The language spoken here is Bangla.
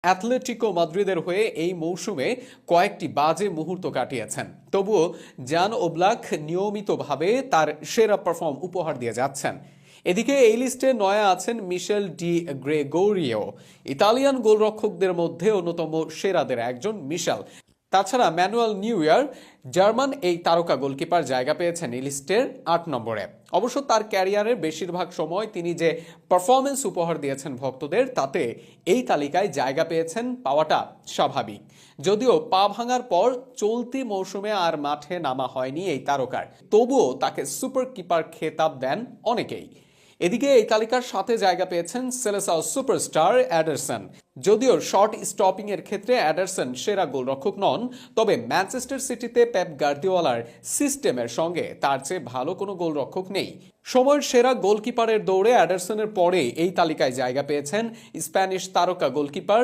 অ্যাথলেটিকো মাদ্রিদের হয়ে এই মৌসুমে কয়েকটি বাজে মুহূর্ত কাটিয়েছেন, তবুও জান ওব্লাক নিয়মিতভাবে তার সেরা পারফর্ম উপহার দিয়ে যাচ্ছেন। এদিকে এই লিস্টে নয়া আছেন মিশেল ডি গ্রেগোরিও, ইতালিয়ান গোলরক্ষকদের মধ্যে অন্যতম সেরাদের একজন মিশেল। তাছাড়া ম্যানুয়েল নিউয়ার, জার্মান এই তারকা গোলকিপার জায়গা পেয়েছেন এই লিস্টের 8 নম্বরে। অবশ্য তার ক্যারিয়ারের বেশিরভাগ সময় তিনি যে পারফরমেন্স উপহার দিয়েছেন ভক্তদের, তাতে এই তালিকায় জায়গা পেয়েছেন পাওয়াটা স্বাভাবিক। যদিও পা ভাঙার পর চলতি মৌসুমে আর মাঠে নামা হয়নি এই তারকার, তবুও তাকে সুপার কিপার খেতাব দেন অনেকেই। এদিকে এই তালিকার সাথে জায়গা পেয়েছেন সেলেসাও সুপারস্টার অ্যাডারসন। যদিও শর্ট স্টপিং এর ক্ষেত্রে অ্যাডারসন সেরা গোলরক্ষক নন, তবে ম্যানচেস্টার সিটিতে পেপ গার্দিওলার সিস্টেমের সঙ্গে তার চেয়ে ভালো কোনো গোলরক্ষক নেই। সময়ের সেরা গোলকিপারের দৌড়ে অ্যাডারসনের পরে এই তালিকায় জায়গা পেয়েছেন স্প্যানিশ তারকা গোলকিপার